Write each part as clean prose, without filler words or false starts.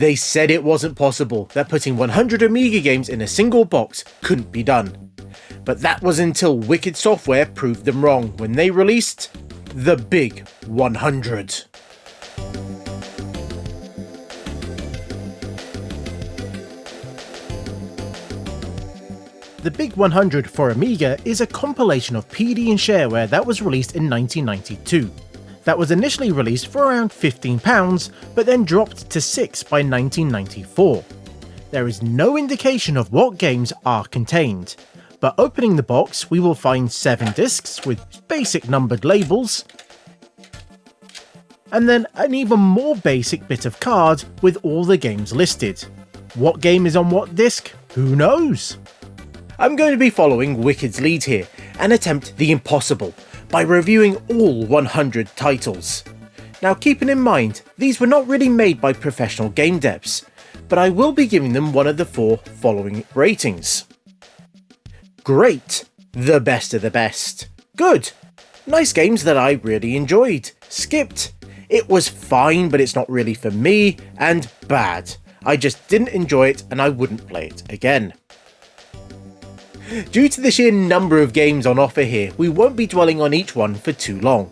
They said it wasn't possible, that putting 100 Amiga games in a single box couldn't be done. But that was until Wicked Software proved them wrong when they released the Big 100. The Big 100 for Amiga is a compilation of PD and shareware that was released in 1992. That was initially released for around £15, but then dropped to £6 by 1994. There is no indication of what games are contained, but opening the box we will find 7 discs with basic numbered labels, and then an even more basic bit of card with all the games listed. What game is on what disc? Who knows? I'm going to be following Wicked's lead here and attempt the impossible by reviewing all 100 titles. Now keeping in mind, these were not really made by professional game devs, but I will be giving them one of the 4 following ratings. Great, the best of the best. Good, nice games that I really enjoyed. Skipped, it was fine but it's not really for me. And bad, I just didn't enjoy it and I wouldn't play it again. Due to the sheer number of games on offer here, we won't be dwelling on each one for too long.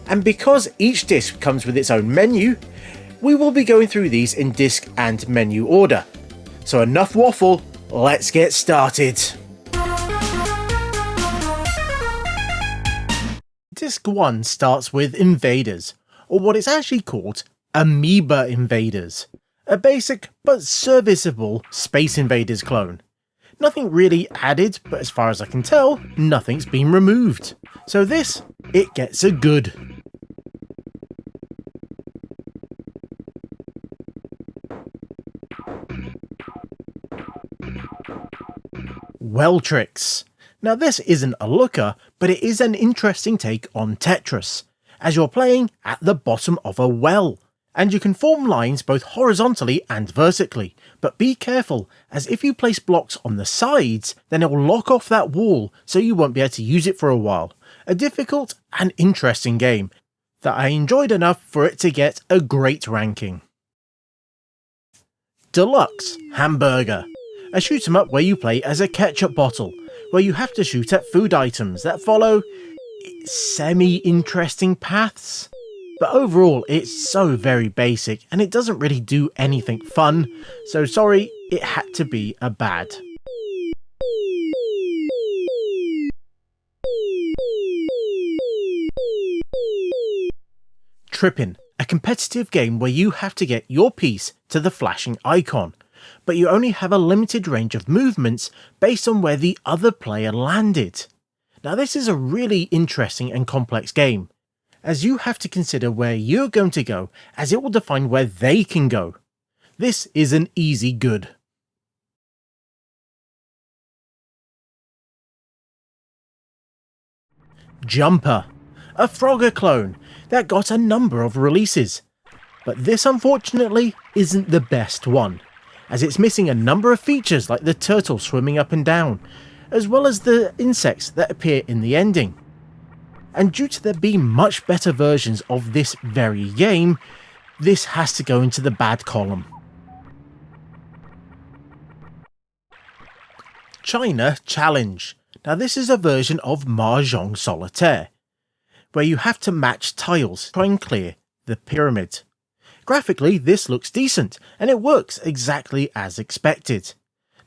And because each disc comes with its own menu, we will be going through these in disc and menu order. So enough waffle, let's get started. Disc 1 starts with Invaders, or what is actually called Amoeba Invaders, a basic but serviceable Space Invaders clone. Nothing really added, but as far as I can tell, nothing's been removed. So this, it gets a good. Welltrix. Now this isn't a looker, but it is an interesting take on Tetris, as you're playing at the bottom of a well. And you can form lines both horizontally and vertically, but be careful, as if you place blocks on the sides, then it will lock off that wall, so you won't be able to use it for a while. A difficult and interesting game that I enjoyed enough for it to get a great ranking. Deluxe Hamburger, a shoot 'em up where you play as a ketchup bottle, where you have to shoot at food items that follow semi-interesting paths. But overall, it's so very basic and it doesn't really do anything fun, so sorry, it had to be a bad. Trippin', a competitive game where you have to get your piece to the flashing icon, but you only have a limited range of movements based on where the other player landed. Now this is a really interesting and complex game, as you have to consider where you're going to go, as it will define where they can go. This is an easy good. Jumper, a Frogger clone that got a number of releases, but this unfortunately isn't the best one, as it's missing a number of features like the turtle swimming up and down, as well as the insects that appear in the ending. And due to there being much better versions of this very game, this has to go into the bad column. China Challenge. Now this is a version of Mahjong Solitaire, where you have to match tiles to try and clear the pyramid. Graphically this looks decent, and it works exactly as expected.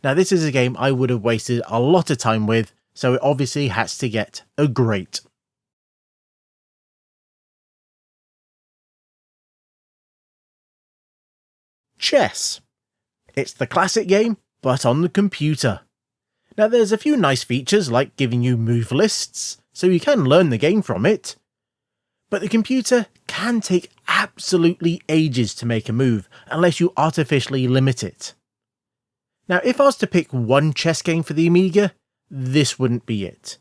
Now this is a game I would have wasted a lot of time with, so it obviously has to get a great. Chess. It's the classic game, but on the computer. Now there's a few nice features like giving you move lists, so you can learn the game from it. But the computer can take absolutely ages to make a move, unless you artificially limit it. Now if I was to pick one chess game for the Amiga, this wouldn't be it.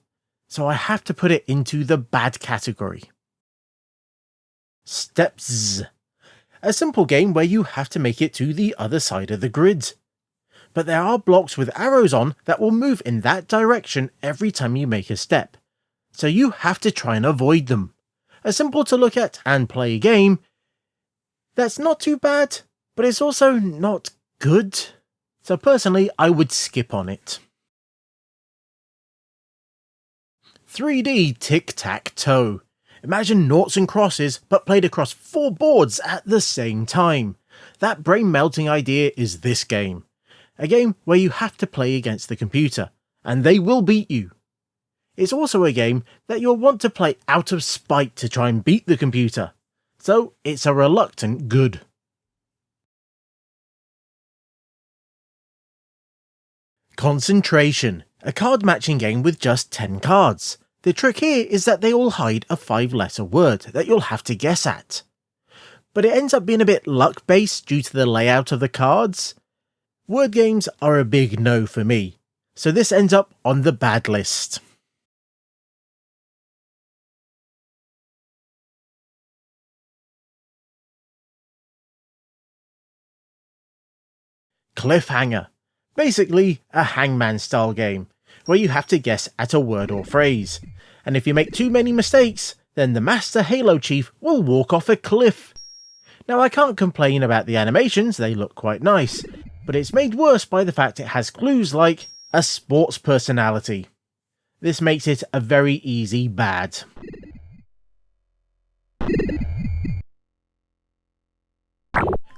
So I have to put it into the bad category. Steps. A simple game where you have to make it to the other side of the grid. But there are blocks with arrows on that will move in that direction every time you make a step, so you have to try and avoid them. A simple to look at and play game that's not too bad, but it's also not good. So personally, I would skip on it. 3D tic-tac-toe. Imagine noughts and crosses, but played across 4 boards at the same time. That brain-melting idea is this game. A game where you have to play against the computer, and they will beat you. It's also a game that you'll want to play out of spite to try and beat the computer. So it's a reluctant good. Concentration. A card matching game with just 10 cards. The trick here is that they all hide a 5-letter word that you'll have to guess at. But it ends up being a bit luck-based due to the layout of the cards. Word games are a big no for me, so this ends up on the bad list. Cliffhanger. Basically, a hangman style game, where you have to guess at a word or phrase, and if you make too many mistakes, then the Master Halo Chief will walk off a cliff. Now I can't complain about the animations, they look quite nice, but it's made worse by the fact it has clues like a sports personality. This makes it a very easy bad.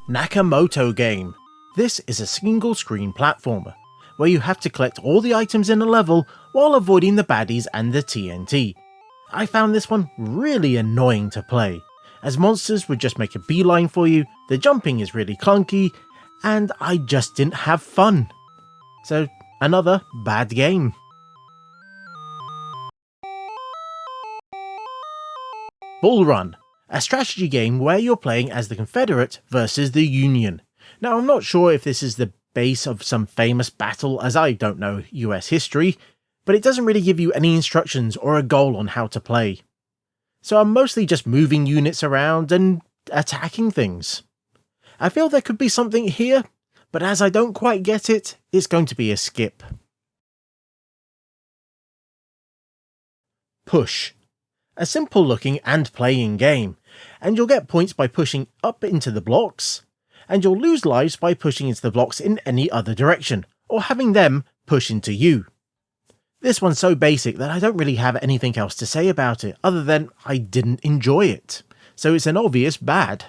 Nakamoto game. This is a single screen platformer, where you have to collect all the items in a level while avoiding the baddies and the TNT. I found this one really annoying to play, as monsters would just make a beeline for you, the jumping is really clunky, and I just didn't have fun. So, another bad game. Bull Run. A strategy game where you're playing as the Confederate versus the Union. Now I'm not sure if this is the base of some famous battle, as I don't know US history, but it doesn't really give you any instructions or a goal on how to play. So I'm mostly just moving units around and attacking things. I feel there could be something here, but as I don't quite get it, it's going to be a skip. Push. A simple looking and playing game, and you'll get points by pushing up into the blocks, and you'll lose lives by pushing into the blocks in any other direction, or having them push into you. This one's so basic that I don't really have anything else to say about it, other than I didn't enjoy it, so it's an obvious bad.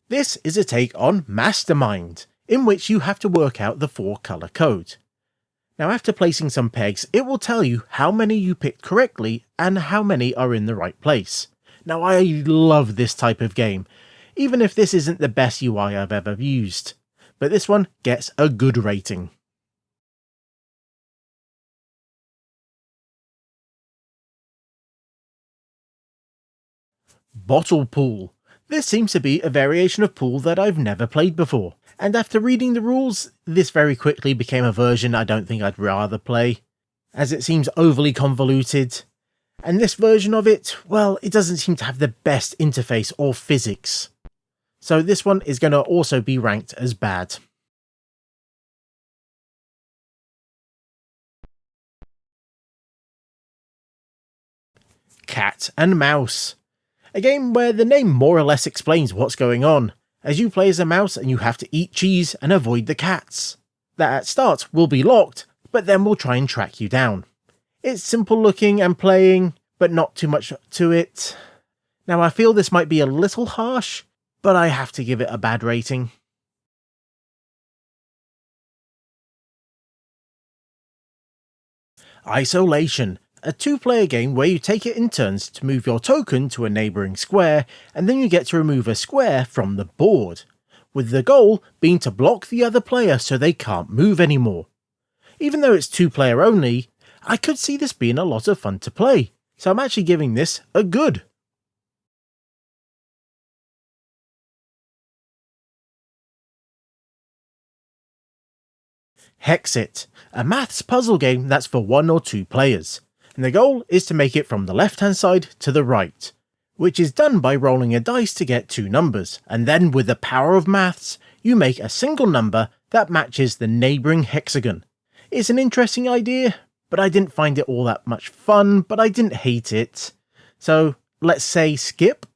This is a take on Mastermind, in which you have to work out the 4-colour code. Now after placing some pegs, it will tell you how many you picked correctly and how many are in the right place. Now I love this type of game, even if this isn't the best UI I've ever used, but this one gets a good rating. Bottle Pool. This seems to be a variation of pool that I've never played before, and after reading the rules, this very quickly became a version I don't think I'd rather play, as it seems overly convoluted, and this version of it, well, it doesn't seem to have the best interface or physics. So this one is going to also be ranked as bad. Cat and Mouse. A game where the name more or less explains what's going on, as you play as a mouse and you have to eat cheese and avoid the cats, that at start will be locked, but then will try and track you down. It's simple looking and playing, but not too much to it. Now I feel this might be a little harsh, but I have to give it a bad rating. Isolation. A 2-player game where you take it in turns to move your token to a neighbouring square, and then you get to remove a square from the board, with the goal being to block the other player so they can't move anymore. Even though it's 2-player only, I could see this being a lot of fun to play, so I'm actually giving this a good. Hexit, a maths puzzle game that's for 1 or 2 players. And the goal is to make it from the left-hand side to the right, which is done by rolling a dice to get 2 numbers, and then with the power of maths, you make a single number that matches the neighbouring hexagon. It's an interesting idea, but I didn't find it all that much fun, but I didn't hate it. So let's say skip.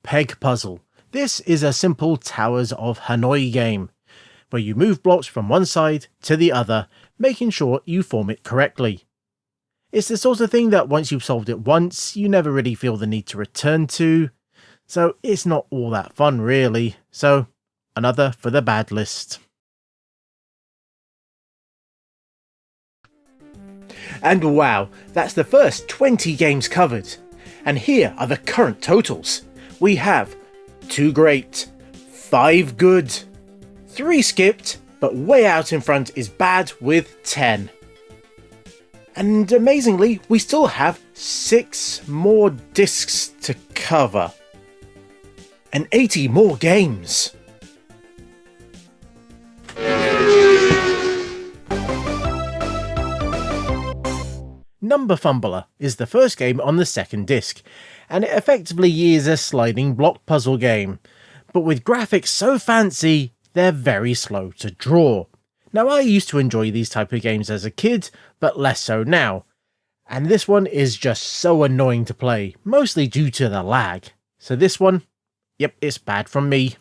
Peg Puzzle. This is a simple Towers of Hanoi game, where you move blocks from one side to the other, making sure you form it correctly. It's the sort of thing that once you've solved it once, you never really feel the need to return to, so it's not all that fun really, so another for the bad list. And wow, that's the first 20 games covered. And here are the current totals. We have 2 great, 5 good, 3 skipped, but way out in front is bad with 10. And amazingly, we still have 6 more discs to cover. And 80 more games. Number Fumbler is the first game on the second disc, and it effectively is a sliding block puzzle game, but with graphics so fancy, they're very slow to draw. Now, I used to enjoy these type of games as a kid, but less so now, and this one is just so annoying to play, mostly due to the lag. So this one, yep, it's bad from me.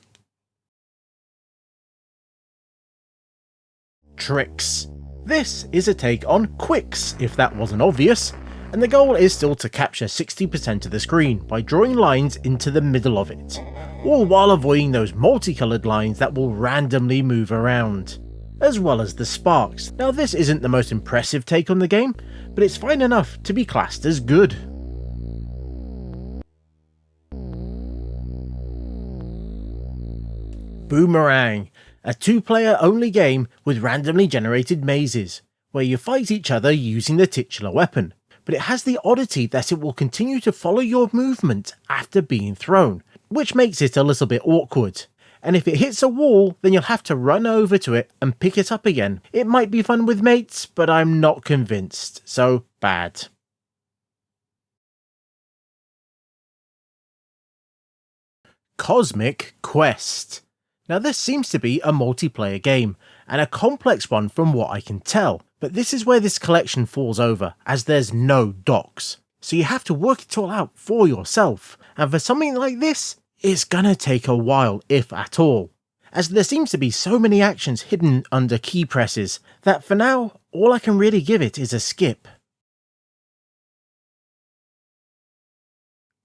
Tricks. This is a take on Quicks, if that wasn't obvious, and the goal is still to capture 60% of the screen by drawing lines into the middle of it, all while avoiding those multicoloured lines that will randomly move around, as well as the sparks. Now, this isn't the most impressive take on the game, but it's fine enough to be classed as good. Boomerang. A 2-player only game with randomly generated mazes, where you fight each other using the titular weapon, but it has the oddity that it will continue to follow your movement after being thrown, which makes it a little bit awkward. And if it hits a wall, then you'll have to run over to it and pick it up again. It might be fun with mates, but I'm not convinced, so bad. Cosmic Quest. Now, this seems to be a multiplayer game, and a complex one from what I can tell, but this is where this collection falls over, as there's no docs. So you have to work it all out for yourself, and for something like this, it's gonna take a while, if at all, as there seems to be so many actions hidden under key presses, that for now, all I can really give it is a skip.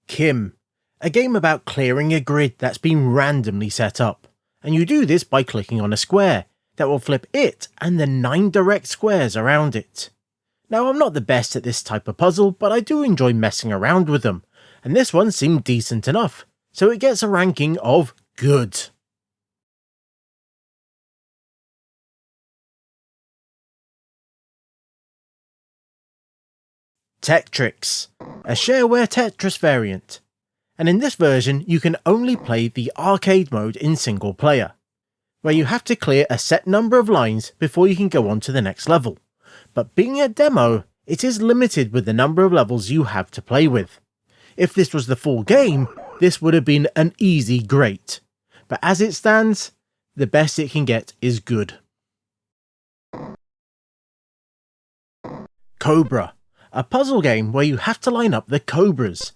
Kim. A game about clearing a grid that's been randomly set up. And you do this by clicking on a square that will flip it and the 9 direct squares around it. Now, I'm not the best at this type of puzzle, but I do enjoy messing around with them, and this one seemed decent enough, so it gets a ranking of good. Tetris, a shareware Tetris variant. And in this version, you can only play the arcade mode in single player, where you have to clear a set number of lines before you can go on to the next level. But being a demo, it is limited with the number of levels you have to play with. If this was the full game, this would have been an easy great. But as it stands, the best it can get is good. Cobra, a puzzle game where you have to line up the cobras.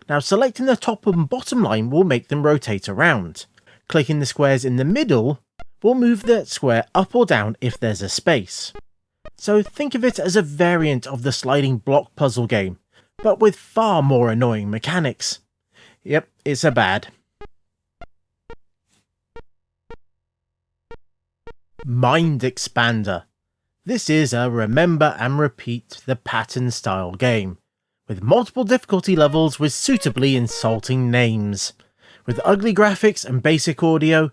Now, selecting the top and bottom line will make them rotate around. Clicking the squares in the middle will move the square up or down if there's a space. So think of it as a variant of the sliding block puzzle game, but with far more annoying mechanics. Yep, it's a bad. Mind Expander. This is a remember and repeat the pattern style game, with multiple difficulty levels with suitably insulting names. With ugly graphics and basic audio,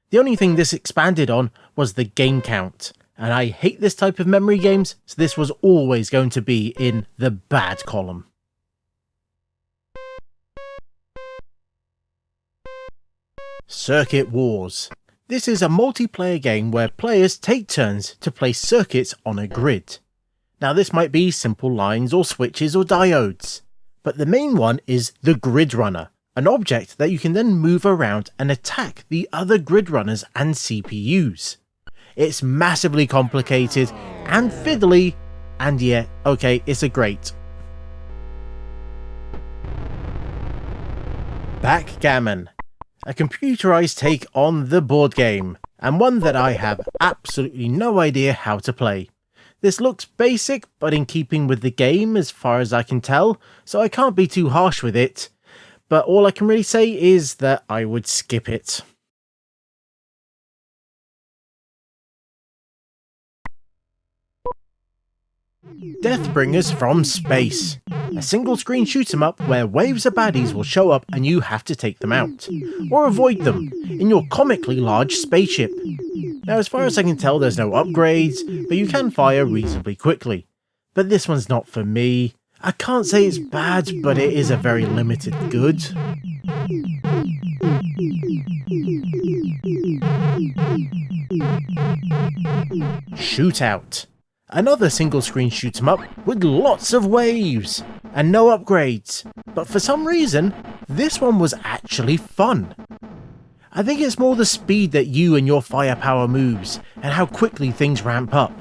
the only thing this expanded on was the game count, and I hate this type of memory games, so this was always going to be in the bad column. Circuit Wars. This is a multiplayer game where players take turns to place circuits on a grid. Now, this might be simple lines or switches or diodes, but the main one is the Grid Runner, an object that you can then move around and attack the other grid runners and CPUs. It's massively complicated and fiddly, and yeah, okay, it's a great. Backgammon, a computerized take on the board game, and one that I have absolutely no idea how to play. This looks basic, but in keeping with the game as far as I can tell, so I can't be too harsh with it, but all I can really say is that I would skip it. Deathbringers from Space, a single screen shoot 'em up where waves of baddies will show up and you have to take them out, or avoid them, in your comically large spaceship. Now as far as I can tell there's no upgrades, but you can fire reasonably quickly. But this one's not for me. I can't say it's bad, but it is a very limited good. Shootout, another single screen shoot 'em up with lots of waves and no upgrades, but for some reason this one was actually fun. I think it's more the speed that you and your firepower moves and how quickly things ramp up.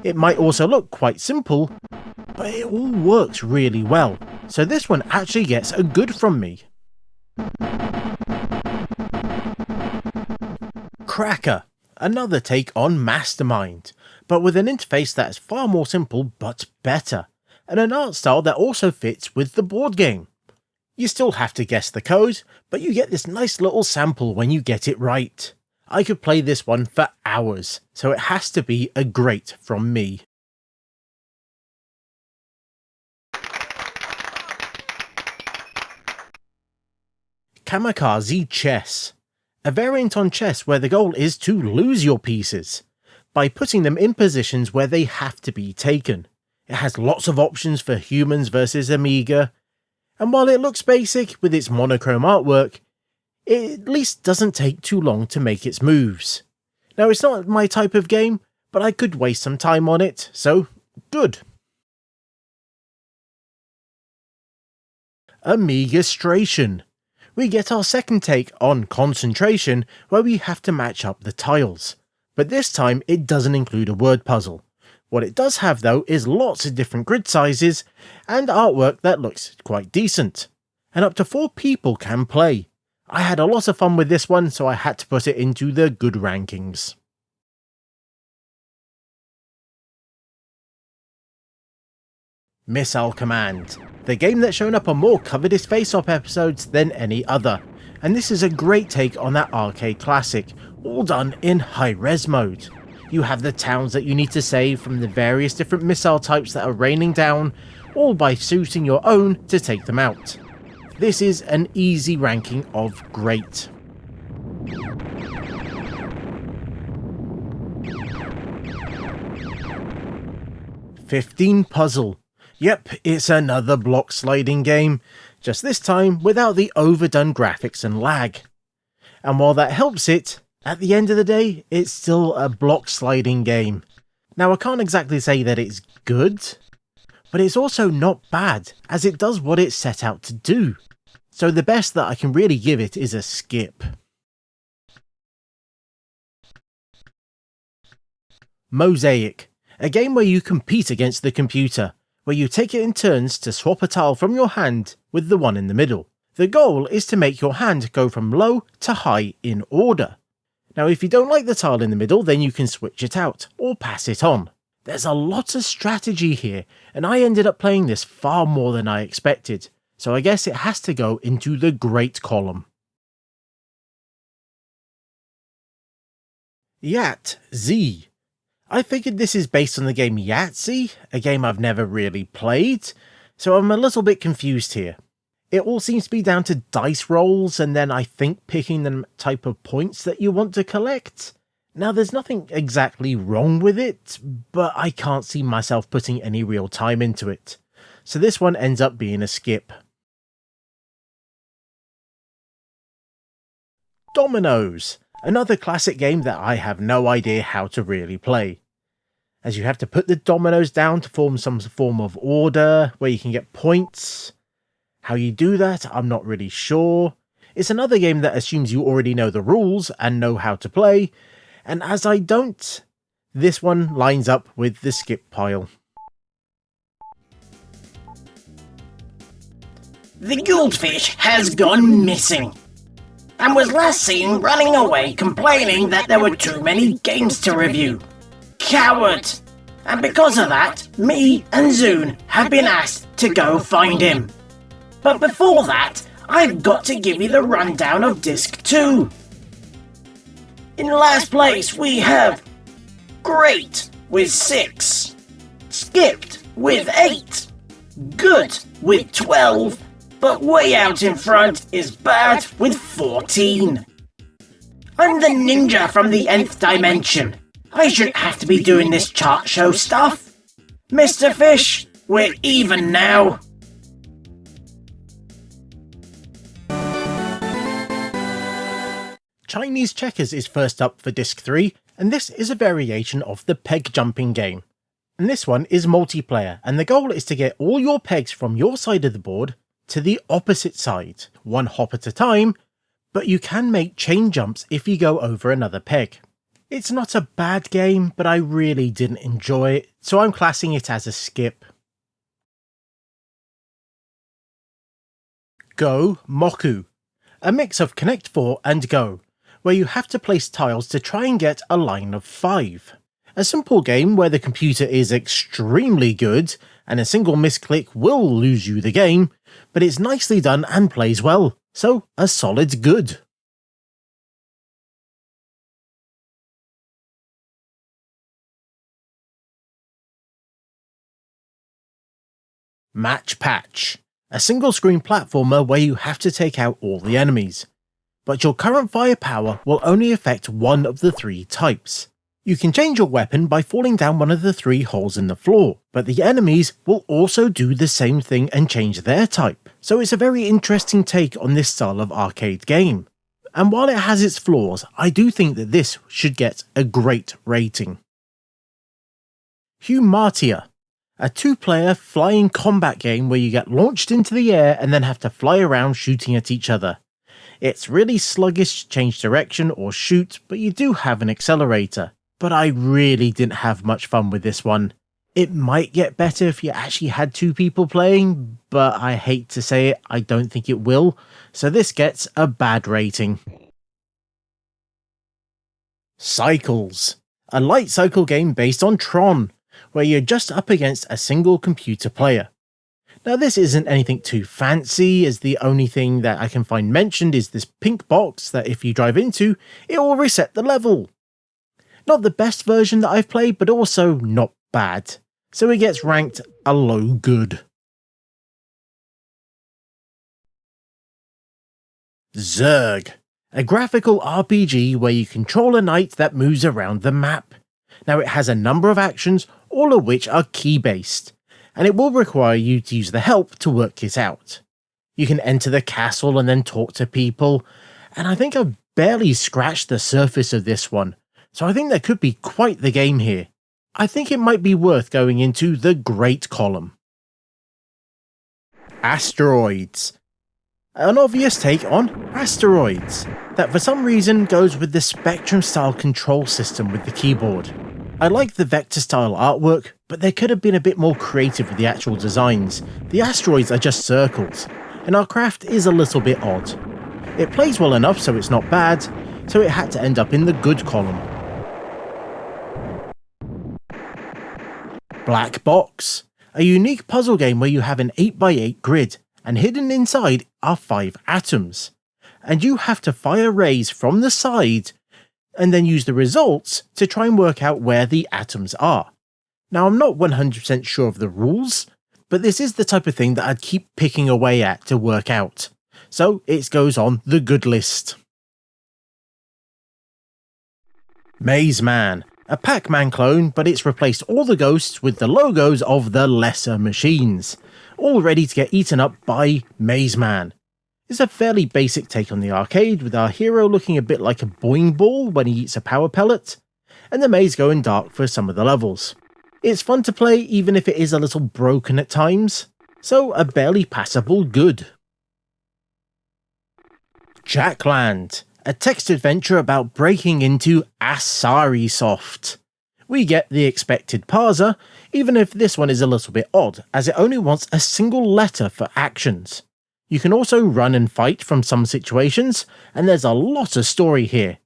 It might also look quite simple, but it all works really well, so this one actually gets a good from me. Cracker, another take on Mastermind, but with an interface that is far more simple but better, and an art style that also fits with the board game. You still have to guess the code, but you get this nice little sample when you get it right. I could play this one for hours, so it has to be a great from me. Kamikaze Chess, a variant on chess where the goal is to lose your pieces, by putting them in positions where they have to be taken. It has lots of options for humans versus Amiga, and while it looks basic with its monochrome artwork, it at least doesn't take too long to make its moves. Now it's not my type of game, but I could waste some time on it, so good. Amiga-stration. We get our second take on concentration where we have to match up the tiles, but this time it doesn't include a word puzzle. What it does have though is lots of different grid sizes and artwork that looks quite decent, and up to 4 people can play. I had a lot of fun with this one, so I had to put it into the good rankings. Missile Command, the game that's shown up on more covetous face-off episodes than any other, and this is a great take on that arcade classic, all done in high-res mode. You have the towns that you need to save from the various different missile types that are raining down, all by shooting your own to take them out. This is an easy ranking of great. Puzzle. Yep, it's another block sliding game, just this time without the overdone graphics and lag. And while that helps it, at the end of the day, it's still a block sliding game. Now I can't exactly say that it's good, but it's also not bad, as it does what it's set out to do. So the best that I can really give it is a skip. Mosaic, a game where you compete against the computer, where you take it in turns to swap a tile from your hand with the one in the middle. The goal is to make your hand go from low to high in order. Now if you don't like the tile in the middle, then you can switch it out, or pass it on. There's a lot of strategy here, and I ended up playing this far more than I expected, so I guess it has to go into the great column. Yahtzee. I figured this is based on the game Yahtzee, a game I've never really played, so I'm a little bit confused here. It all seems to be down to dice rolls and then I think picking the type of points that you want to collect. Now there's nothing exactly wrong with it, but I can't see myself putting any real time into it. So this one ends up being a skip. Dominoes, another classic game that I have no idea how to really play, as you have to put the dominoes down to form some form of order where you can get points. How you do that, I'm not really sure. It's another game that assumes you already know the rules and know how to play, and as I don't, this one lines up with the skip pile. The goldfish has gone missing and was last seen running away complaining that there were too many games to review. Coward! And because of that, me and Zune have been asked to go find him. But before that, I've got to give you the rundown of Disc 2. In last place we have Great with 6, Skipped with 8, Good with 12, but way out in front is Bad with 14. I'm the ninja from the nth dimension. I shouldn't have to be doing this chart show stuff. Mr. Fish, we're even now. Chinese Checkers is first up for Disc 3, and this is a variation of the peg jumping game. And this one is multiplayer, and the goal is to get all your pegs from your side of the board to the opposite side, one hop at a time, but you can make chain jumps if you go over another peg. It's not a bad game, but I really didn't enjoy it, so I'm classing it as a skip. Go Moku, a mix of Connect 4 and Go, where you have to place tiles to try and get a line of 5. A simple game where the computer is extremely good, and a single misclick will lose you the game, but it's nicely done and plays well, so a solid good. Match Patch, a single screen platformer where you have to take out all the enemies. But your current firepower will only affect one of the 3 types. You can change your weapon by falling down one of the 3 holes in the floor, but the enemies will also do the same thing and change their type, so it's a very interesting take on this style of arcade game. And while it has its flaws, I do think that this should get a great rating. Humartia, a 2-player flying combat game where you get launched into the air and then have to fly around shooting at each other. It's really sluggish to change direction or shoot, but you do have an accelerator. But I really didn't have much fun with this one. It might get better if you actually had 2 people playing, but I hate to say it, I don't think it will, so this gets a bad rating. Cycles, a light cycle game based on Tron, where you're just up against a single computer player. Now this isn't anything too fancy, as the only thing that I can find mentioned is this pink box that if you drive into, it will reset the level. Not the best version that I've played, but also not bad, so it gets ranked a low good. Zerg, a graphical RPG where you control a knight that moves around the map. Now it has a number of actions, all of which are key-based, and it will require you to use the help to work it out. You can enter the castle and then talk to people, and I think I've barely scratched the surface of this one, so I think there could be quite the game here. I think it might be worth going into the Great column. Asteroids, an obvious take on Asteroids, that for some reason goes with the Spectrum-style control system with the keyboard. I like the vector-style artwork, but they could have been a bit more creative with the actual designs. The asteroids are just circles, and our craft is a little bit odd. It plays well enough so it's not bad, so it had to end up in the good column. Black Box, a unique puzzle game where you have an 8x8 grid, and hidden inside are 5 atoms, and you have to fire rays from the side and then use the results to try and work out where the atoms are. Now I'm not 100% sure of the rules, but this is the type of thing that I'd keep picking away at to work out, so it goes on the good list. Maze Man, a Pac-Man clone, but it's replaced all the ghosts with the logos of the lesser machines, all ready to get eaten up by Maze Man. It's a fairly basic take on the arcade, with our hero looking a bit like a boing ball when he eats a power pellet, and the maze going dark for some of the levels. It's fun to play even if it is a little broken at times. so a barely passable good. Jackland, a text adventure about breaking into Asari Soft. We get the expected parser, even if this one is a little bit odd, as it only wants a single letter for actions. You can also run and fight from some situations, and there's a lot of story here.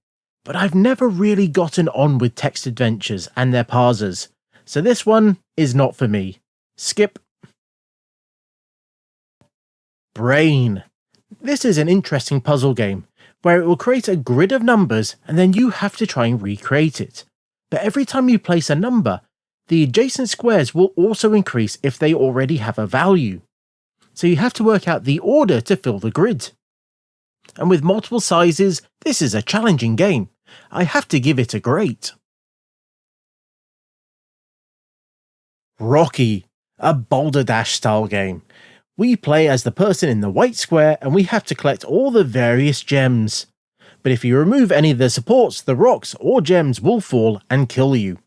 But I've never really gotten on with text adventures and their parsers, so this one is not for me. Skip. Brain. This is an interesting puzzle game, where it will create a grid of numbers and then you have to try and recreate it. But every time you place a number, the adjacent squares will also increase if they already have a value. So you have to work out the order to fill the grid. And with multiple sizes, this is a challenging game. I have to give it a great. Rocky, a Boulder Dash style game. We play as the person in the white square and we have to collect all the various gems. But if you remove any of the supports, the rocks or gems will fall and kill you.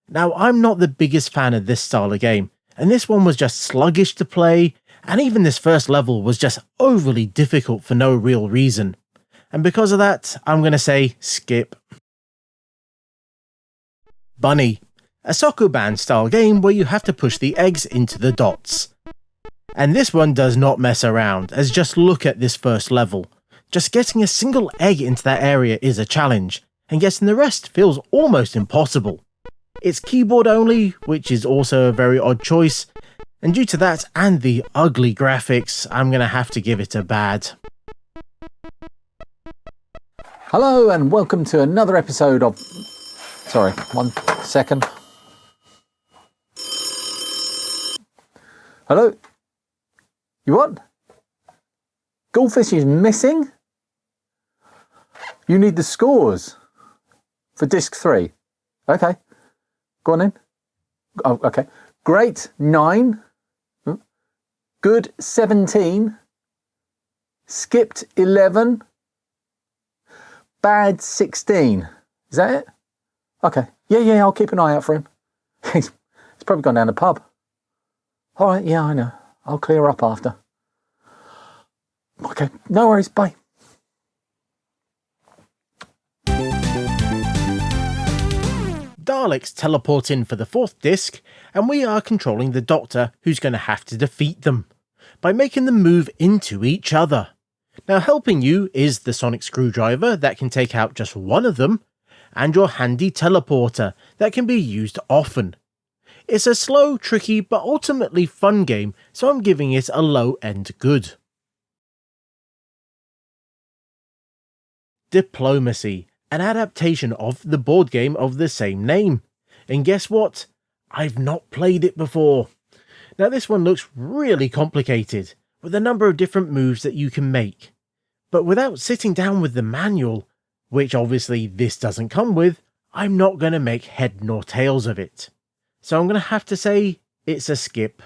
Now, I'm not the biggest fan of this style of game, and this one was just sluggish to play, and even this first level was just overly difficult for no real reason. And because of that, I'm going to say skip. Bunny, a Sokoban style game where you have to push the eggs into the dots. And this one does not mess around, as just look at this first level. Just getting a single egg into that area is a challenge, and getting the rest feels almost impossible. It's keyboard only, which is also a very odd choice, and due to that and the ugly graphics, I'm going to have to give it a bad. Hello and welcome to another episode of... Sorry, 1 second. Hello? You what? Goldfish is missing? You need the scores for disc 3. Okay. Go on in. Oh, okay. Great, 9. Good, 17. Skipped, 11. Bad, 16. Is that it? Okay. Yeah, I'll keep an eye out for him. He's probably gone down the pub. All right, yeah, I know. I'll clear up after. Okay, no worries, bye. Daleks teleport in for the 4th disc, and we are controlling the Doctor who's going to have to defeat them, by making them move into each other. Now helping you is the sonic screwdriver that can take out just one of them, and your handy teleporter that can be used often. It's a slow, tricky, but ultimately fun game, so I'm giving it a low-end good. Diplomacy, an adaptation of the board game of the same name. And guess what? I've not played it before. Now this one looks really complicated, with a number of different moves that you can make. But without sitting down with the manual, which obviously this doesn't come with, I'm not going to make head nor tails of it. So I'm going to have to say it's a skip.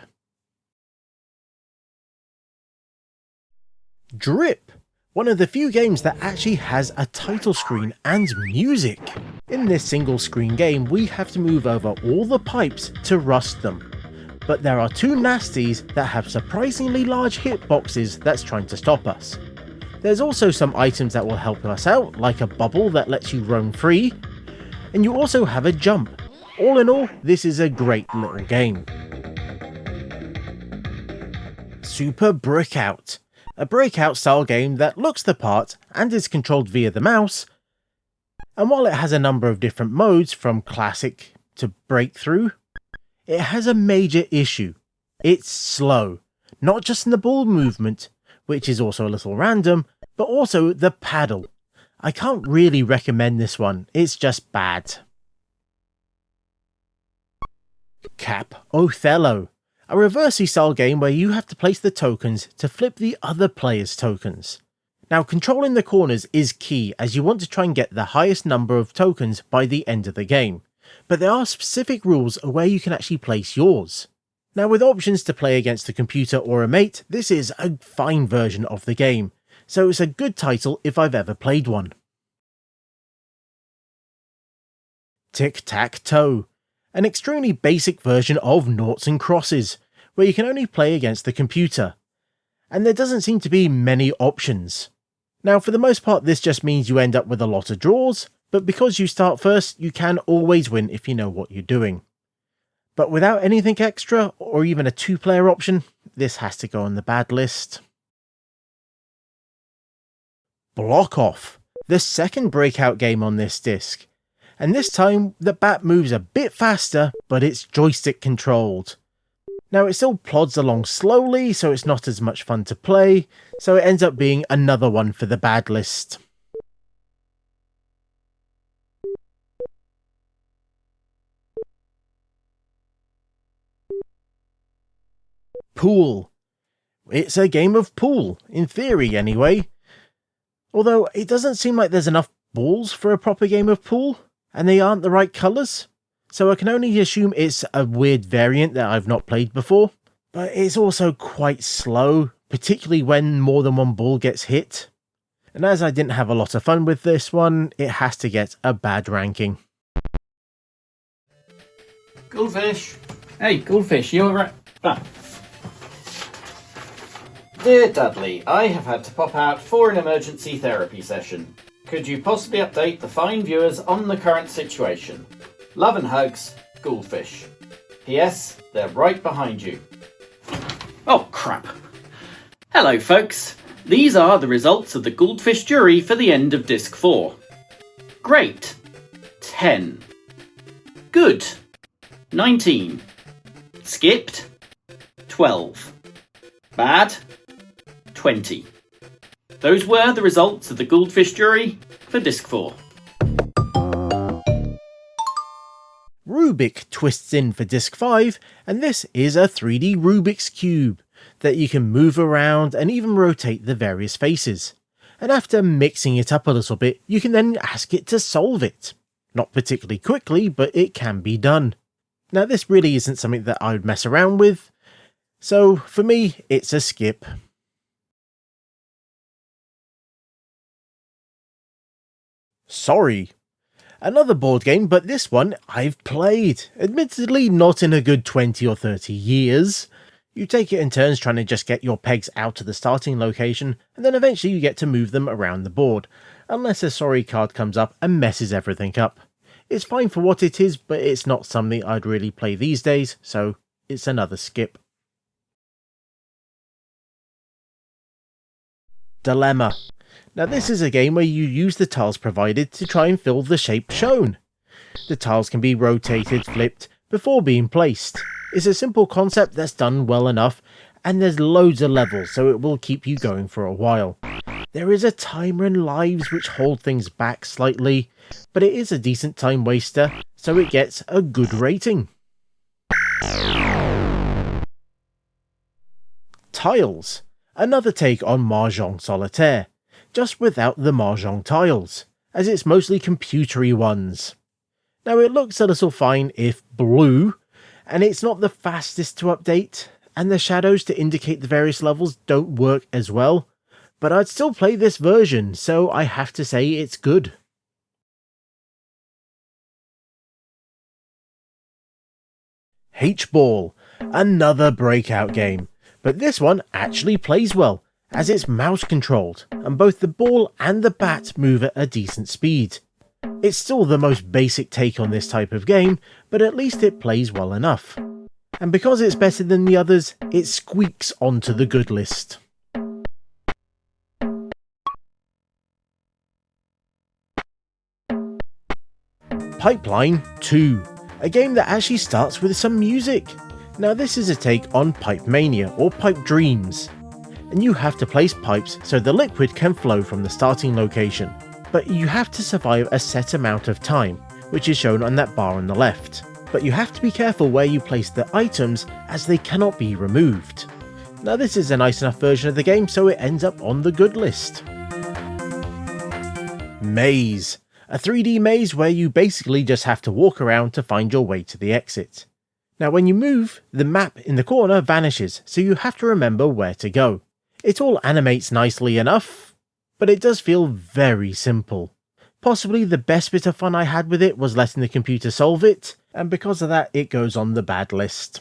Drip, one of the few games that actually has a title screen and music. In this single screen game, we have to move over all the pipes to rust them. But there are 2 nasties that have surprisingly large hitboxes that's trying to stop us. There's also some items that will help us out, like a bubble that lets you roam free, and you also have a jump. All in all, this is a great little game. Super Breakout, a breakout style game that looks the part and is controlled via the mouse, and while it has a number of different modes from classic to breakthrough, it has a major issue. It's slow, not just in the ball movement, which is also a little random, but also the paddle. I can't really recommend this one, it's just bad. Cap Othello, a reversey style game where you have to place the tokens to flip the other player's tokens. Now controlling the corners is key as you want to try and get the highest number of tokens by the end of the game, but there are specific rules of where you can actually place yours. Now with options to play against a computer or a mate, this is a fine version of the game, so it's a good title if I've ever played one. Tic-Tac-Toe, an extremely basic version of Noughts and Crosses, where you can only play against the computer, and there doesn't seem to be many options. Now, for the most part, this just means you end up with a lot of draws, but because you start first, you can always win if you know what you're doing. But without anything extra, or even a 2-player option, this has to go on the bad list. Block Off, the second breakout game on this disc. And this time, the bat moves a bit faster, but it's joystick controlled. Now, it still plods along slowly, so it's not as much fun to play, so it ends up being another one for the bad list. Pool. It's a game of pool, in theory anyway. Although, it doesn't seem like there's enough balls for a proper game of pool, and they aren't the right colours, so I can only assume it's a weird variant that I've not played before. But it's also quite slow, particularly when more than one ball gets hit. And as I didn't have a lot of fun with this one, it has to get a bad ranking. Goldfish. Hey, Goldfish, you alright? Dear Dudley, I have had to pop out for an emergency therapy session. Could you possibly update the fine viewers on the current situation? Love and hugs, Goldfish. P.S. They're right behind you. Oh, crap. Hello, folks. These are the results of the Goldfish jury for the end of Disc 4. Great. 10. Good. 19. Skipped. 12. Bad. 20. Those were the results of the Goldfish jury for Disc 4. Rubik twists in for Disc 5, and this is a 3D Rubik's Cube that you can move around and even rotate the various faces. And after mixing it up a little bit, you can then ask it to solve it. Not particularly quickly, but it can be done. Now, this really isn't something that I would mess around with, so for me, it's a skip. Sorry. Another board game, but this one I've played. Admittedly, not in a good 20 or 30 years. You take it in turns trying to just get your pegs out to the starting location, and then eventually you get to move them around the board, unless a sorry card comes up and messes everything up. It's fine for what it is, but it's not something I'd really play these days, so it's another skip. Dilemma. Now, this is a game where you use the tiles provided to try and fill the shape shown. The tiles can be rotated, flipped, before being placed. It's a simple concept that's done well enough, and there's loads of levels, so it will keep you going for a while. There is a timer and lives which hold things back slightly, but it is a decent time waster, so it gets a good rating. Tiles. Another take on Mahjong Solitaire, just without the Mahjong tiles, as it's mostly computery ones. Now, it looks a little fine if blue, and it's not the fastest to update, and the shadows to indicate the various levels don't work as well, but I'd still play this version, so I have to say it's good. H-Ball, another breakout game, but this one actually plays well, as it's mouse controlled, and both the ball and the bat move at a decent speed. It's still the most basic take on this type of game, but at least it plays well enough. And because it's better than the others, it squeaks onto the good list. Pipeline 2, a game that actually starts with some music. Now, this is a take on Pipe Mania, or Pipe Dreams, and you have to place pipes so the liquid can flow from the starting location. But you have to survive a set amount of time, which is shown on that bar on the left. But you have to be careful where you place the items, as they cannot be removed. Now, this is a nice enough version of the game, so it ends up on the good list. Maze. A 3D maze where you basically just have to walk around to find your way to the exit. Now, when you move, the map in the corner vanishes, so you have to remember where to go. It all animates nicely enough, but it does feel very simple. Possibly the best bit of fun I had with it was letting the computer solve it, and because of that, it goes on the bad list.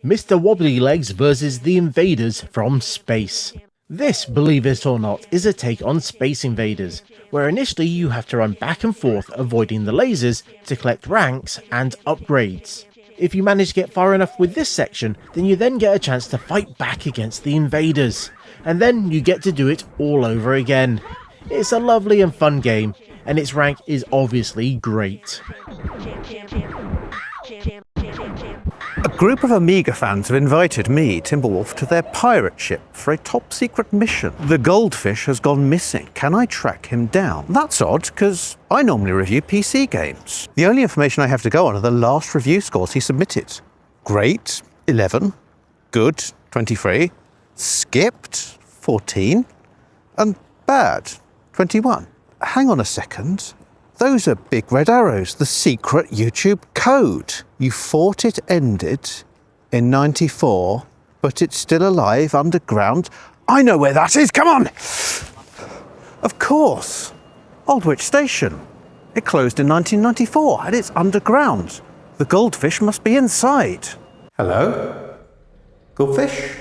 Mr. Wobbly Legs versus the Invaders from Space. This, believe it or not, is a take on Space Invaders, where initially you have to run back and forth avoiding the lasers to collect ranks and upgrades. If you manage to get far enough with this section, then you then get a chance to fight back against the invaders, and then you get to do it all over again. It's a lovely and fun game, and its rank is obviously great. A group of Amiga fans have invited me, Timberwolf, to their pirate ship for a top-secret mission. The goldfish has gone missing. Can I track him down? That's odd, because I normally review PC games. The only information I have to go on are the last review scores he submitted. Great, 11. Good, 23. Skipped, 14. And bad, 21. Hang on a second. Those are big red arrows, the secret YouTube code. You thought it ended in 94, but it's still alive underground. I know where that is, come on! Of course, Aldwych Station. It closed in 1994 and it's underground. The goldfish must be inside. Hello? Goldfish?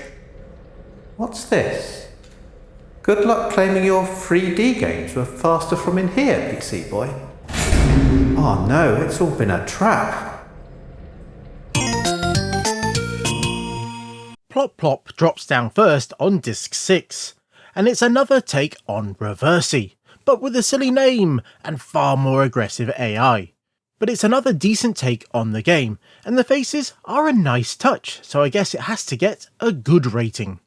What's this? Good luck claiming your 3D games were faster from in here, PC boy. Oh no, it's all been a trap. Plop Plop drops down first on disc 6, and it's another take on Reversey, but with a silly name and far more aggressive AI. But it's another decent take on the game, and the faces are a nice touch, so I guess it has to get a good rating.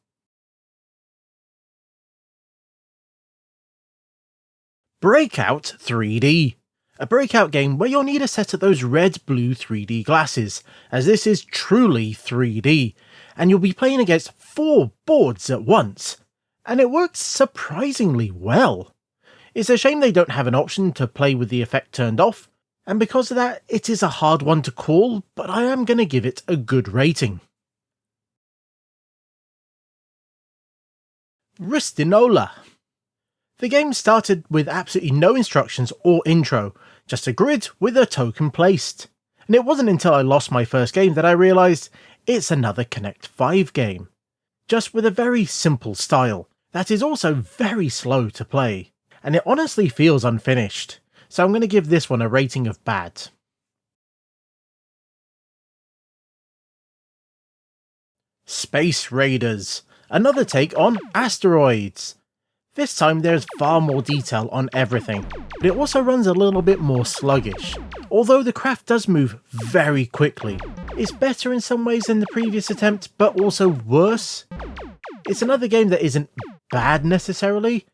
Breakout 3D. A Breakout game where you'll need a set of those red-blue 3D glasses, as this is truly 3D, and you'll be playing against 4 boards at once, and it works surprisingly well. It's a shame they don't have an option to play with the effect turned off, and because of that, it is a hard one to call, but I am going to give it a good rating. Ristinola. The game started with absolutely no instructions or intro, just a grid with a token placed. And it wasn't until I lost my first game that I realised it's another Connect 5 game. Just with a very simple style, that is also very slow to play, and it honestly feels unfinished, so I'm going to give this one a rating of bad. Space Raiders, another take on asteroids. This time there's far more detail on everything, but it also runs a little bit more sluggish. Although the craft does move very quickly. It's better in some ways than the previous attempt, but also worse. It's another game that isn't bad necessarily,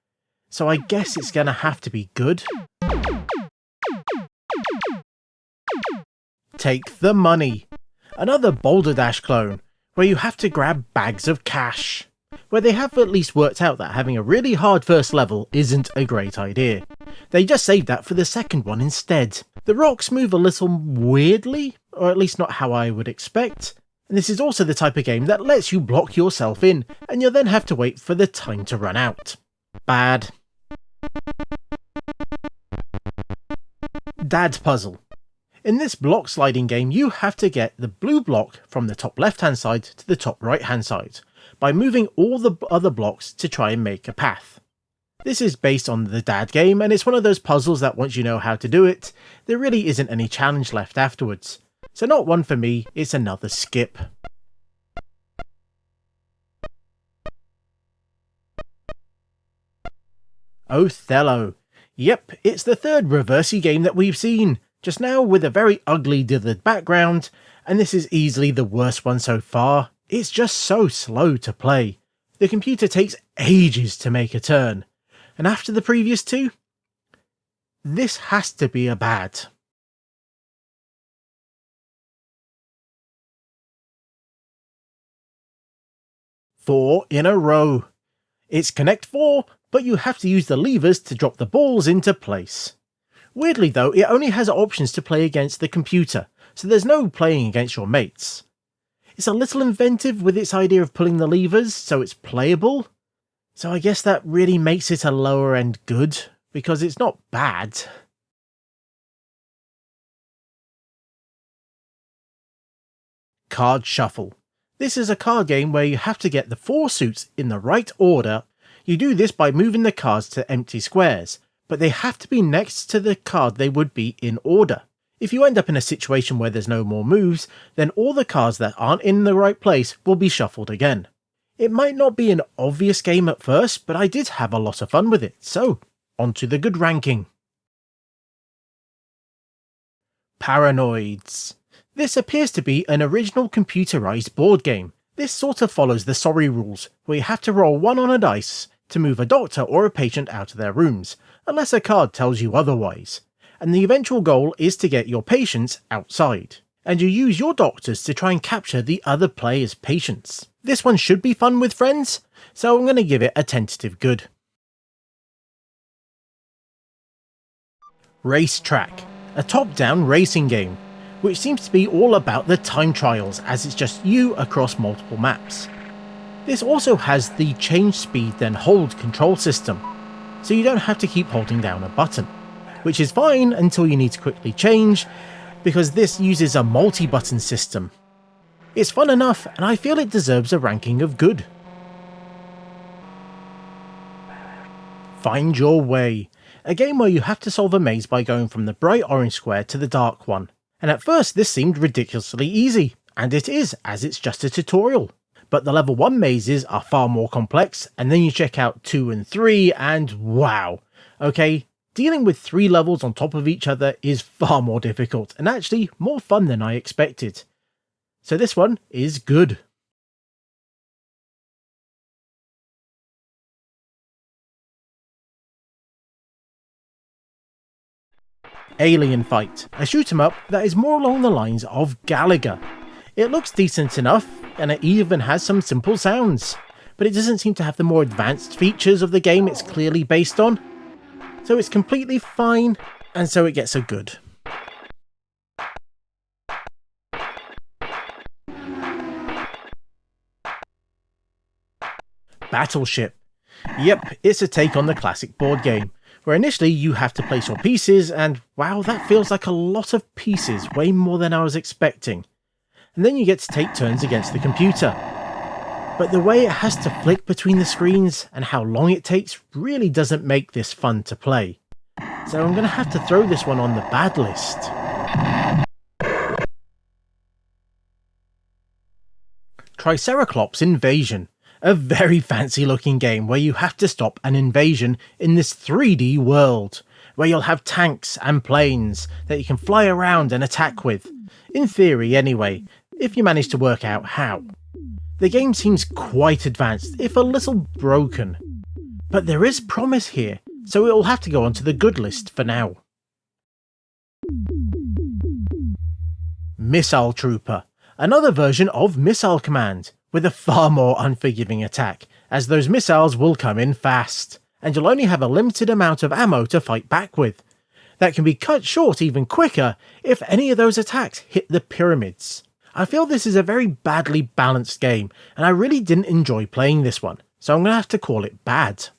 so I guess it's gonna have to be good. Take the Money. Another Boulder Dash clone, where you have to grab bags of cash. Where they have at least worked out that having a really hard first level isn't a great idea. They just saved that for the second one instead. The rocks move a little weirdly, or at least not how I would expect, and this is also the type of game that lets you block yourself in, and you'll then have to wait for the time to run out. Bad. Dad Puzzle. In this block sliding game, you have to get the blue block from the top left hand side to the top right hand side, by moving all the other blocks to try and make a path. This is based on the Dad game, and it's one of those puzzles that once you know how to do it, there really isn't any challenge left afterwards. So not one for me, it's another skip. Othello. Yep, it's the third Reversey game that we've seen, just now with a very ugly dithered background, and this is easily the worst one so far. It's just so slow to play. The computer takes ages to make a turn, and after the previous two, this has to be a bad. Four in a row. It's Connect 4, but you have to use the levers to drop the balls into place. Weirdly though, it only has options to play against the computer, so there's no playing against your mates. It's a little inventive with its idea of pulling the levers so it's playable, so I guess that really makes it a lower end good, because it's not bad. Card Shuffle. This is a card game where you have to get the 4 suits in the right order. You do this by moving the cards to empty squares, but they have to be next to the card they would be in order. If you end up in a situation where there's no more moves, then all the cards that aren't in the right place will be shuffled again. It might not be an obvious game at first, but I did have a lot of fun with it, so on to the good ranking. Paranoids. This appears to be an original computerized board game. This sort of follows the Sorry rules, where you have to roll 1 on a dice to move a doctor or a patient out of their rooms, unless a card tells you otherwise. And the eventual goal is to get your patients outside, and you use your doctors to try and capture the other player's patients. This one should be fun with friends, so I'm going to give it a tentative good. Racetrack, a top-down racing game, which seems to be all about the time trials as it's just you across multiple maps. This also has the change speed then hold control system, so you don't have to keep holding down a button, which is fine until you need to quickly change, because this uses a multi-button system. It's fun enough, and I feel it deserves a ranking of good. Find Your Way, a game where you have to solve a maze by going from the bright orange square to the dark one. And at first this seemed ridiculously easy, and it is, as it's just a tutorial. But the level 1 mazes are far more complex, and then you check out 2 and 3 and wow. Okay, dealing with 3 levels on top of each other is far more difficult, and actually more fun than I expected. So this one is good. Alien Fight, a shoot 'em up that is more along the lines of Galaga. It looks decent enough, and it even has some simple sounds, but it doesn't seem to have the more advanced features of the game it's clearly based on. So it's completely fine, and so it gets a good. Battleship. Yep, it's a take on the classic board game, where initially you have to place your pieces, and wow, that feels like a lot of pieces, way more than I was expecting. And then you get to take turns against the computer. But the way it has to flick between the screens and how long it takes really doesn't make this fun to play. So I'm going to have to throw this one on the bad list. Triceraclops Invasion. A very fancy looking game where you have to stop an invasion in this 3D world, where you'll have tanks and planes that you can fly around and attack with. In theory anyway, if you manage to work out how. The game seems quite advanced, if a little broken. But there is promise here, so it will have to go onto the good list for now. Missile Trooper, another version of Missile Command, with a far more unforgiving attack, as those missiles will come in fast, and you'll only have a limited amount of ammo to fight back with. That can be cut short even quicker if any of those attacks hit the pyramids. I feel this is a very badly balanced game, and I really didn't enjoy playing this one, so I'm going to have to call it bad.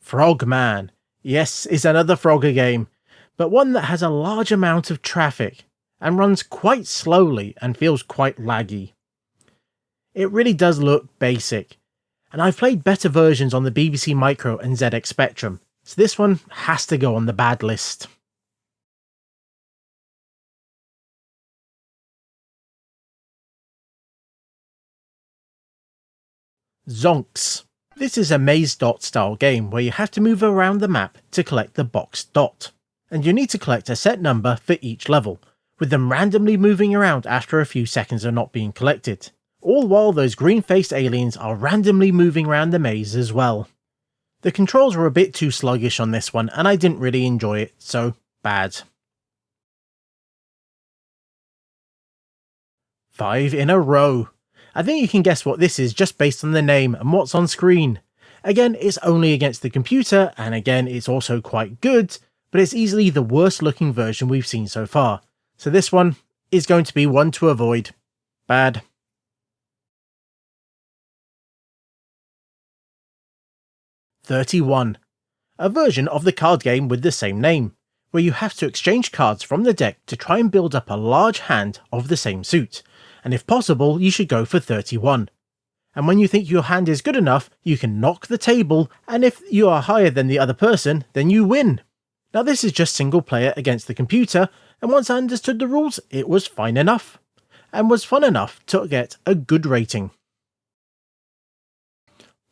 Frogman. Yes, it's another Frogger game, but one that has a large amount of traffic, and runs quite slowly and feels quite laggy. It really does look basic, and I've played better versions on the BBC Micro and ZX Spectrum, so this one has to go on the bad list. Zonks. This is a maze dot style game where you have to move around the map to collect the box dot, and you need to collect a set number for each level, with them randomly moving around after a few seconds of not being collected, all while those green-faced aliens are randomly moving around the maze as well. The controls were a bit too sluggish on this one, and I didn't really enjoy it, so bad. 5 in a row. I think you can guess what this is just based on the name and what's on screen. Again, it's only against the computer, and again, it's also quite good, but it's easily the worst looking version we've seen so far. So this one is going to be one to avoid. Bad. "31. A version of the card game with the same name, where you have to exchange cards from the deck to try and build up a large hand of the same suit, and if possible you should go for 31. And when you think your hand is good enough, you can knock the table, and if you are higher than the other person, then you win. Now this is just single player against the computer, and once I understood the rules, it was fine enough, and was fun enough to get a good rating.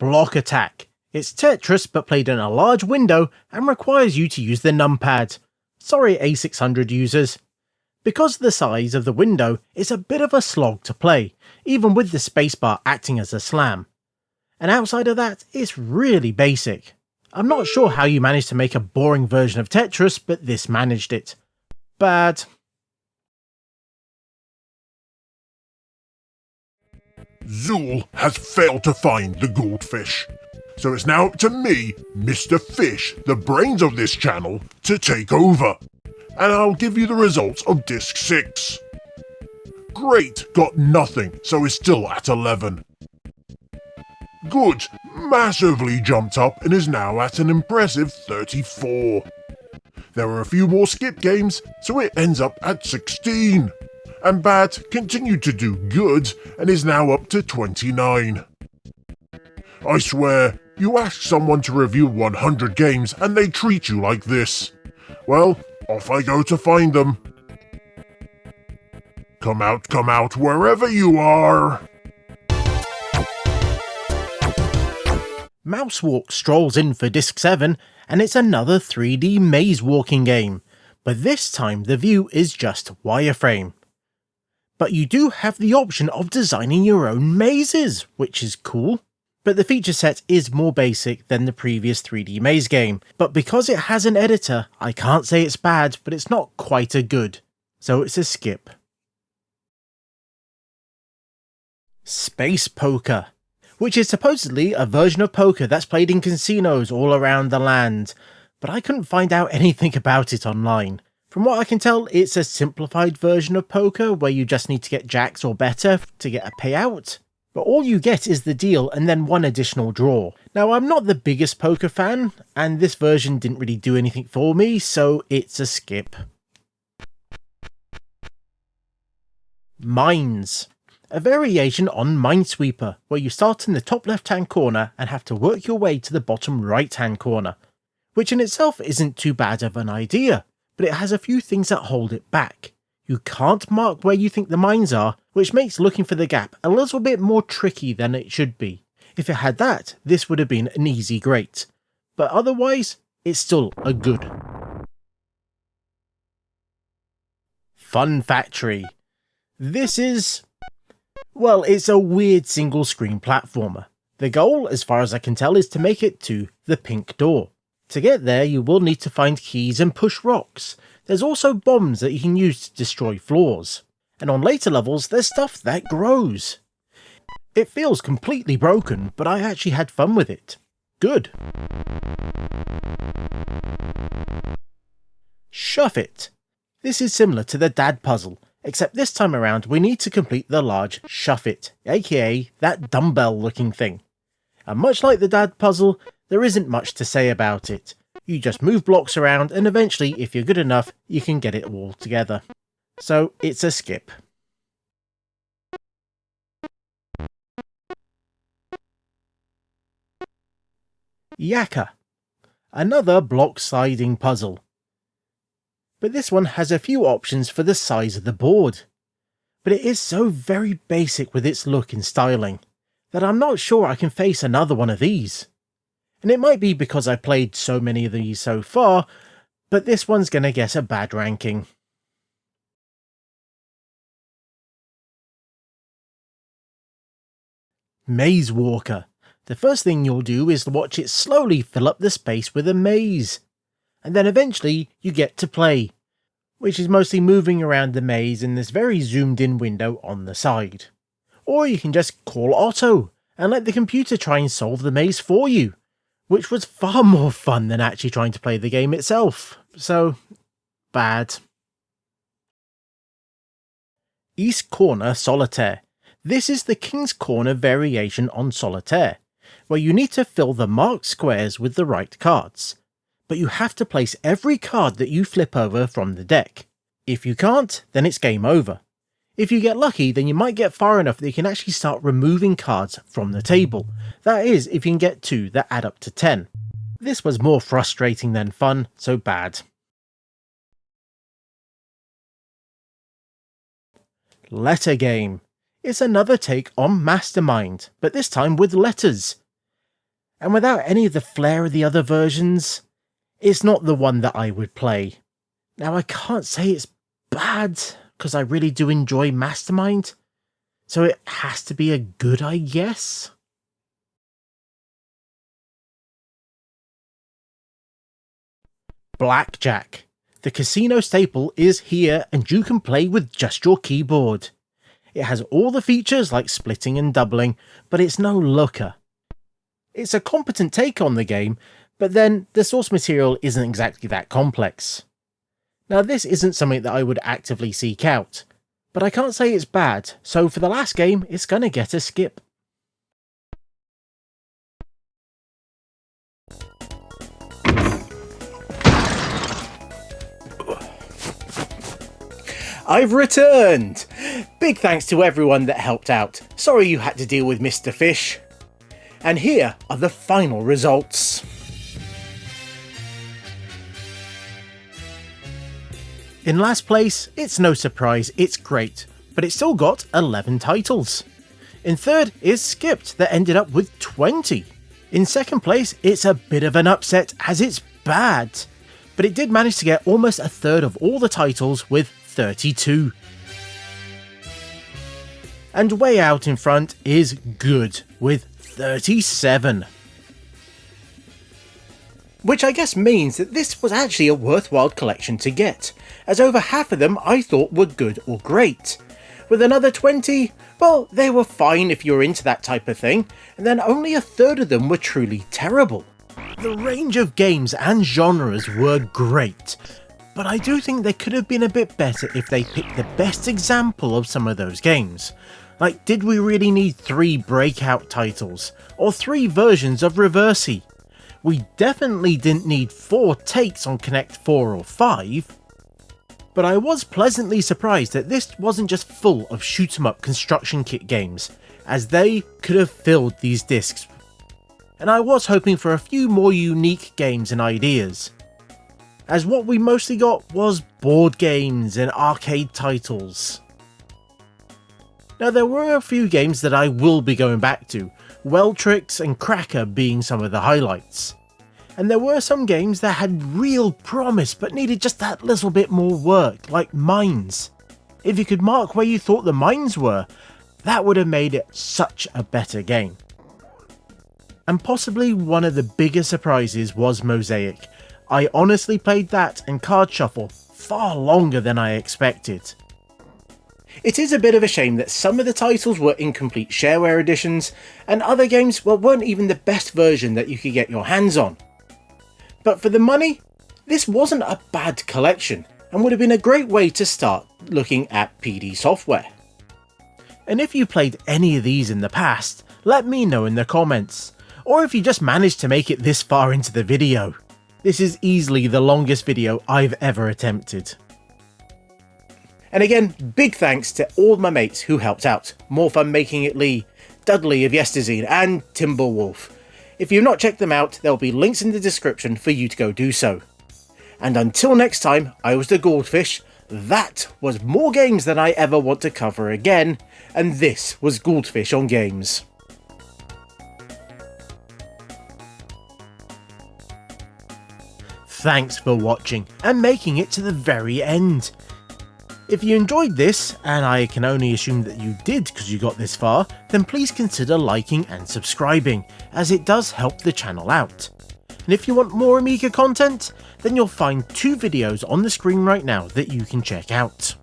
Block Attack. It's Tetris but played in a large window and requires you to use the numpad. Sorry A600 users. Because of the size of the window, it's a bit of a slog to play, even with the spacebar acting as a slam. And outside of that, it's really basic. I'm not sure how you managed to make a boring version of Tetris, but this managed it. Bad. Zool has failed to find the goldfish. So it's now up to me, Mr. Fish, the brains of this channel, to take over. And I'll give you the results of Disc 6. Great got nothing, so is still at 11. Good massively jumped up and is now at an impressive 34. There are a few more skip games, so it ends up at 16. And Bad continued to do good and is now up to 29. I swear, you ask someone to review 100 games and they treat you like this. Well, off I go to find them. Come out, wherever you are! Mousewalk strolls in for Disc 7, and it's another 3D maze walking game, but this time the view is just wireframe. But you do have the option of designing your own mazes, which is cool. But the feature set is more basic than the previous 3D maze game, but because it has an editor, I can't say it's bad, but it's not quite a good, so it's a skip. Space Poker, which is supposedly a version of poker that's played in casinos all around the land, but I couldn't find out anything about it online. From what I can tell, it's a simplified version of poker where you just need to get jacks or better to get a payout. But all you get is the deal and then one additional draw. Now I'm not the biggest poker fan, and this version didn't really do anything for me, so it's a skip. Mines. A variation on Minesweeper, where you start in the top left hand corner and have to work your way to the bottom right hand corner. Which in itself isn't too bad of an idea, but it has a few things that hold it back. You can't mark where you think the mines are, which makes looking for the gap a little bit more tricky than it should be. If it had that, this would have been an easy great. But otherwise, it's still a good. Fun Factory. This is... well, it's a weird single screen platformer. The goal, as far as I can tell, is to make it to the pink door. To get there, you will need to find keys and push rocks. There's also bombs that you can use to destroy floors. And on later levels, there's stuff that grows. It feels completely broken, but I actually had fun with it. Good. Shuff It. This is similar to the Dad puzzle, except this time around we need to complete the large Shuff It, aka that dumbbell looking thing. And much like the Dad puzzle, there isn't much to say about it. You just move blocks around and eventually, if you're good enough, you can get it all together. So it's a skip. Yakka. Another block sliding puzzle. But this one has a few options for the size of the board. But it is so very basic with its look and styling that I'm not sure I can face another one of these. And it might be because I've played so many of these so far, but this one's gonna get a bad ranking. Maze Walker. The first thing you'll do is watch it slowly fill up the space with a maze. And then eventually you get to play, which is mostly moving around the maze in this very zoomed in window on the side. Or you can just call Otto and let the computer try and solve the maze for you, which was far more fun than actually trying to play the game itself. So, bad. East Corner Solitaire. This is the King's Corner variation on Solitaire, where you need to fill the marked squares with the right cards. but you have to place every card that you flip over from the deck. If you can't, then it's game over. If you get lucky, then you might get far enough that you can actually start removing cards from the table. That is, if you can get 2 that add up to 10. This was more frustrating than fun, so bad. Letter Game. It's another take on Mastermind, but this time with letters. And without any of the flair of the other versions, it's not the one that I would play. Now I can't say it's bad, because I really do enjoy Mastermind, so it has to be a good, I guess. Blackjack. The casino staple is here and you can play with just your keyboard. It has all the features like splitting and doubling, but it's no looker. It's a competent take on the game, but then the source material isn't exactly that complex. Now this isn't something that I would actively seek out, but I can't say it's bad, so for the last game it's gonna get a skip. I've returned! Big thanks to everyone that helped out. Sorry you had to deal with Mr. Fish. And here are the final results. In last place, it's no surprise, it's great, but it still got 11 titles. In third is Skipped, that ended up with 20. In second place, it's a bit of an upset as it's bad, but it did manage to get almost a third of all the titles with 32. And way out in front is Good with 37. Which I guess means that this was actually a worthwhile collection to get, as over half of them I thought were good or great. With another 20, well, they were fine if you're into that type of thing, and then only a third of them were truly terrible. The range of games and genres were great, but I do think they could have been a bit better if they picked the best example of some of those games. Like, did we really need 3 breakout titles, or 3 versions of Reversi? We definitely didn't need 4 takes on Connect 4 or 5. But I was pleasantly surprised that this wasn't just full of shoot-em-up construction kit games, as they could have filled these discs. And I was hoping for a few more unique games and ideas, as what we mostly got was board games and arcade titles. Now there were a few games that I will be going back to, Welltrix and Cracker being some of the highlights. And there were some games that had real promise but needed just that little bit more work, like Mines. If you could mark where you thought the mines were, that would have made it such a better game. And possibly one of the bigger surprises was Mosaic. I honestly played that and Card Shuffle far longer than I expected. It is a bit of a shame that some of the titles were incomplete shareware editions, and other games weren't even the best version that you could get your hands on. But for the money, this wasn't a bad collection, and would have been a great way to start looking at PD software. And if you played any of these in the past, let me know in the comments, or if you just managed to make it this far into the video. This is easily the longest video I've ever attempted. And again, big thanks to all my mates who helped out. More Fun Making It Lee, Dudley of Yesterzine and Timberwolf. If you've not checked them out, there'll be links in the description for you to go do so. And until next time, I was the Goldfish. That was more games than I ever want to cover again, and this was Goldfish on Games. Thanks for watching and making it to the very end. If you enjoyed this, and I can only assume that you did because you got this far, then please consider liking and subscribing, as it does help the channel out. And if you want more Amiga content, then you'll find 2 videos on the screen right now that you can check out.